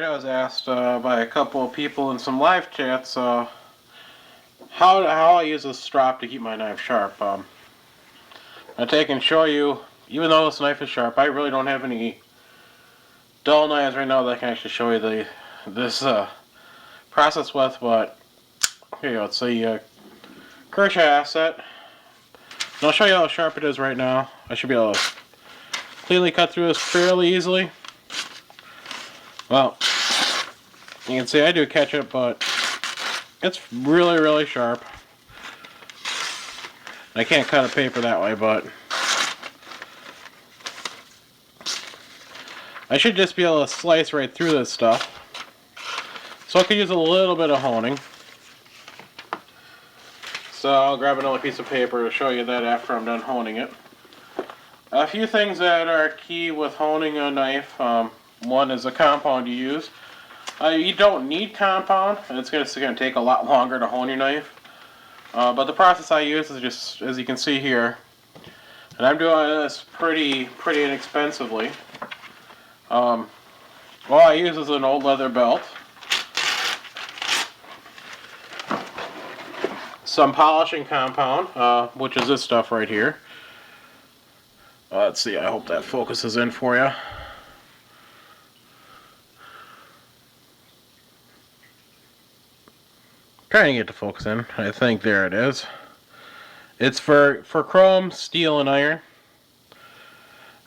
I was asked by a couple of people in some live chats how I use this strop to keep my knife sharp. I'll take and show you, even though this knife is sharp, I really don't have any dull knives right now that I can actually show you this process with, but here you go. It's a crochet asset. And I'll show you how sharp it is right now. I should be able to cleanly cut through this fairly easily. Well, you can see I do catch it, but it's really, really sharp. I can't cut a paper that way, but I should just be able to slice right through this stuff. So I could use a little bit of honing. So I'll grab another piece of paper to show you that after I'm done honing it. A few things that are key with honing a knife. One is the compound you use. You don't need compound, and it's going to take a lot longer to hone your knife. But the process I use is just, as you can see here, and I'm doing this pretty inexpensively. All I use is an old leather belt, some polishing compound, which is this stuff right here. Let's see, I hope that focuses in for you. Trying to get the focus in. I think there it is. It's for chrome, steel, and iron.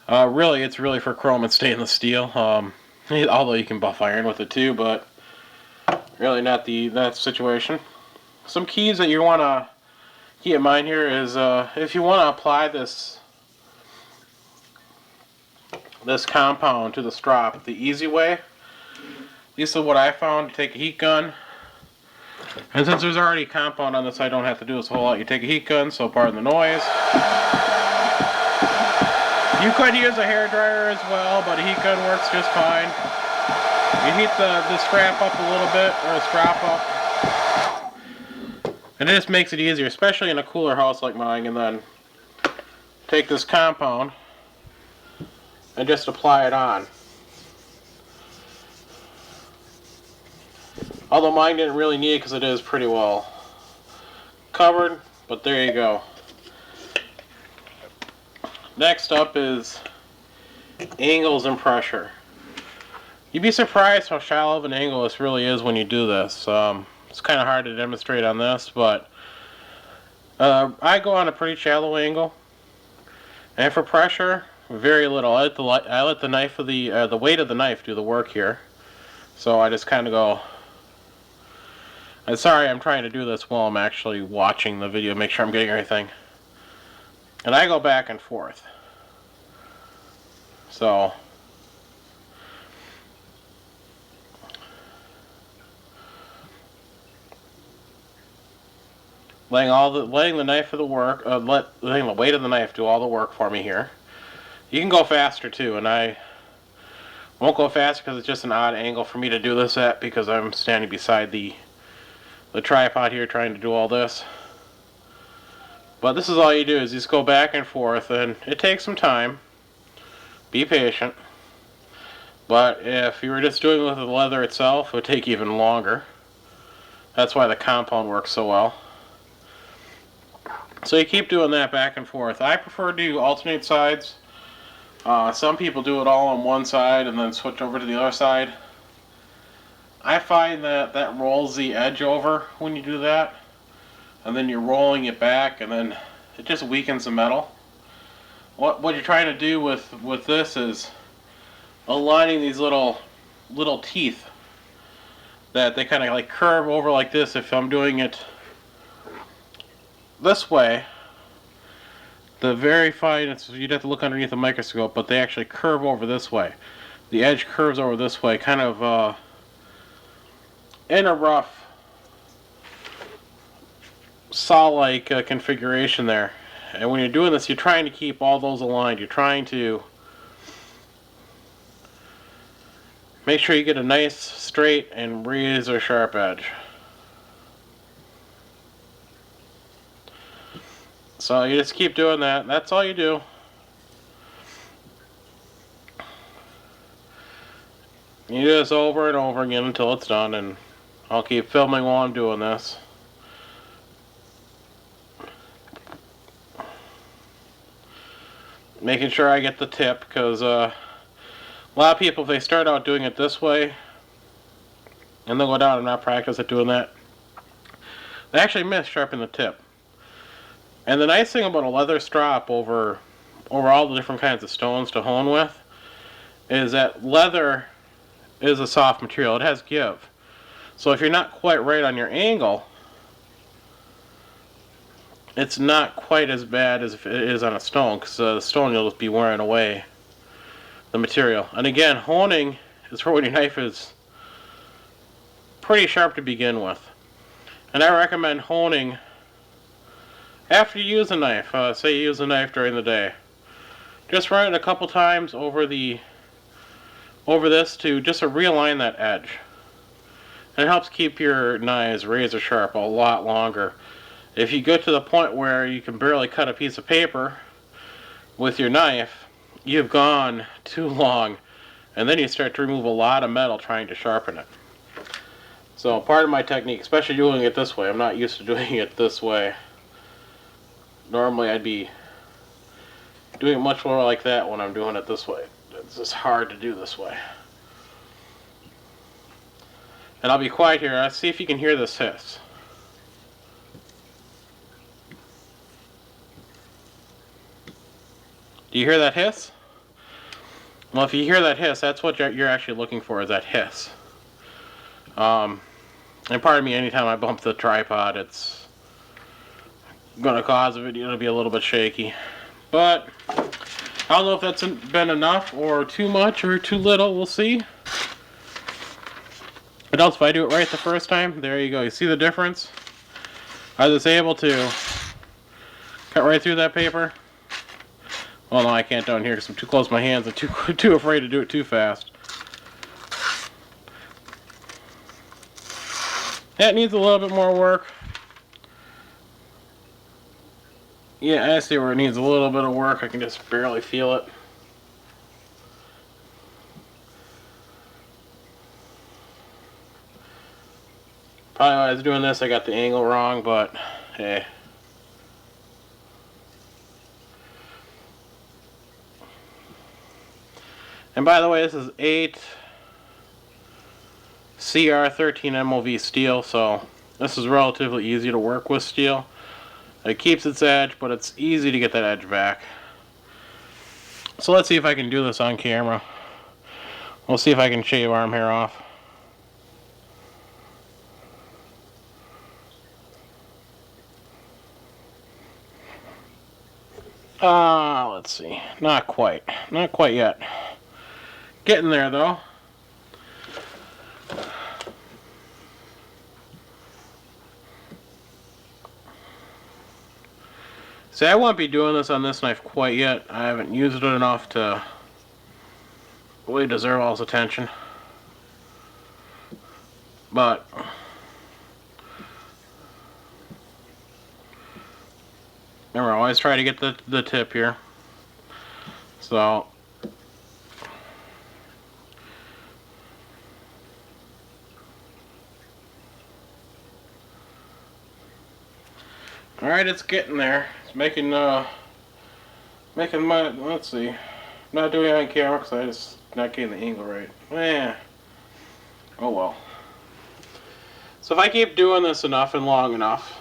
Really, it's really for chrome and stainless steel. Although you can buff iron with it too, but really not that situation. Some keys that you want to keep in mind here is if you want to apply this compound to the strop the easy way. This is what I found. You take a heat gun. And since there's already compound on this, I don't have to do this a whole lot. You take a heat gun, so pardon the noise. You could use a hairdryer as well, but a heat gun works just fine. You heat the strap up a little bit, or the strap up. And it just makes it easier, especially in a cooler house like mine. And then take this compound and just apply it on. Although mine didn't really need it because it is pretty well covered, but there you go. Next up is angles and pressure. You'd be surprised how shallow of an angle this really is when you do this. It's kind of hard to demonstrate on this, but I go on a pretty shallow angle. And for pressure, very little. I let the knife of the weight of the knife do the work here. So I just kind of go. I'm sorry, I'm trying to do this while I'm actually watching the video, make sure I'm getting everything. And I go back and forth. So letting the knife of the work, letting the weight of the knife do all the work for me here. You can go faster too, and I won't go faster because it's just an odd angle for me to do this at because I'm standing beside the tripod here trying to do all this. But this is all you do is just go back and forth, and it takes some time. Be patient. But if you were just doing it with the leather itself, it would take even longer. That's why the compound works so well. So you keep doing that back and forth. I prefer to alternate sides. Some people do it all on one side and then switch over to the other side. I find that rolls the edge over when you do that, and then you're rolling it back, and then it just weakens the metal. What you're trying to do with this is aligning these little teeth that they kind of like curve over like this. If I'm doing it this way, the very fine, you'd have to look underneath the microscope, but they actually curve over this way. The edge curves over this way, kind of in a rough saw-like configuration there. And when you're doing this, you're trying to keep all those aligned. You're trying to make sure you get a nice, straight, and razor sharp edge. So you just keep doing that. That's all you do. You do this over and over again until it's done, and I'll keep filming while I'm doing this. Making sure I get the tip, because a lot of people, if they start out doing it this way, and they'll go down and not practice at doing that, they actually miss sharpening the tip. And the nice thing about a leather strop over all the different kinds of stones to hone with is that leather is a soft material. It has give. So if you're not quite right on your angle, it's not quite as bad as if it is on a stone, because the stone, you'll just be wearing away the material. And again, honing is for when your knife is pretty sharp to begin with. And I recommend honing after you use a knife. Say you use a knife during the day. Just run it a couple times over this to just to realign that edge. And it helps keep your knives razor sharp a lot longer. If you get to the point where you can barely cut a piece of paper with your knife, you've gone too long, and then you start to remove a lot of metal trying to sharpen it. So part of my technique, especially doing it this way, I'm not used to doing it this way. Normally I'd be doing it much more like that when I'm doing it this way. It's just hard to do this way. And I'll be quiet here. Let's see if you can hear this hiss. Do you hear that hiss? Well, if you hear that hiss, that's what you're actually looking for, is that hiss. And pardon me, anytime I bump the tripod, it's going to cause the video to be a little bit shaky. But I don't know if that's been enough or too much or too little. We'll see. But else, if I do it right the first time, there you go. You see the difference? I was able to cut right through that paper. Well, no, I can't down here because I'm too close to my hands and too afraid to do it too fast. That needs a little bit more work. Yeah, I see where it needs a little bit of work. I can just barely feel it. Probably while I was doing this, I got the angle wrong, but hey. And by the way, this is 8 CR13 MOV steel, so this is relatively easy to work with steel. It keeps its edge, but it's easy to get that edge back. So let's see if I can do this on camera. We'll see if I can shave arm hair off. Let's see. Not quite. Not quite yet. Getting there, though. See, I won't be doing this on this knife quite yet. I haven't used it enough to really deserve all his attention. But remember, I always try to get the tip here. So alright, it's getting there. It's making my, let's see. I'm not doing it on camera because I just not getting the angle right. Oh well. So if I keep doing this enough and long enough,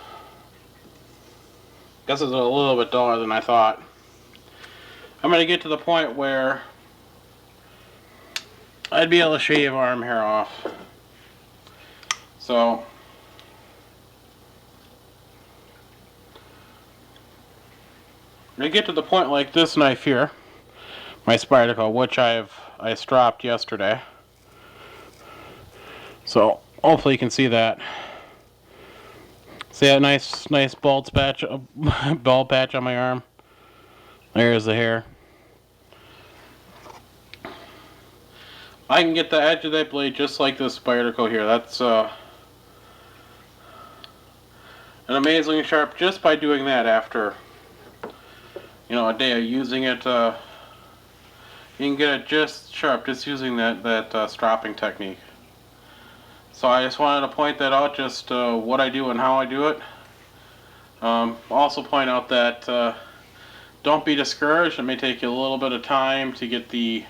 I guess it's a little bit duller than I thought, I'm going to get to the point where I'd be able to shave arm hair off. So when I get to the point like this knife here, my Spyderco, which I stropped yesterday. So hopefully you can see that. See that nice bald patch on my arm? There's the hair. I can get the edge of that blade just like this Spyderco here. That's an amazingly sharp just by doing that after, you know, a day of using it. you can get it just sharp just using that stropping technique. So I just wanted to point that out, just what I do and how I do it. Also point out that don't be discouraged. It may take you a little bit of time to get the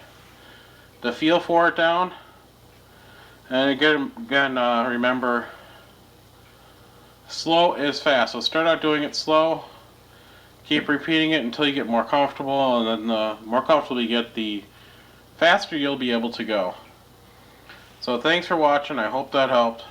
feel for it down. And again, remember, slow is fast. So start out doing it slow. Keep repeating it until you get more comfortable, and then the more comfortable you get, the faster you'll be able to go. So thanks for watching. I hope that helped.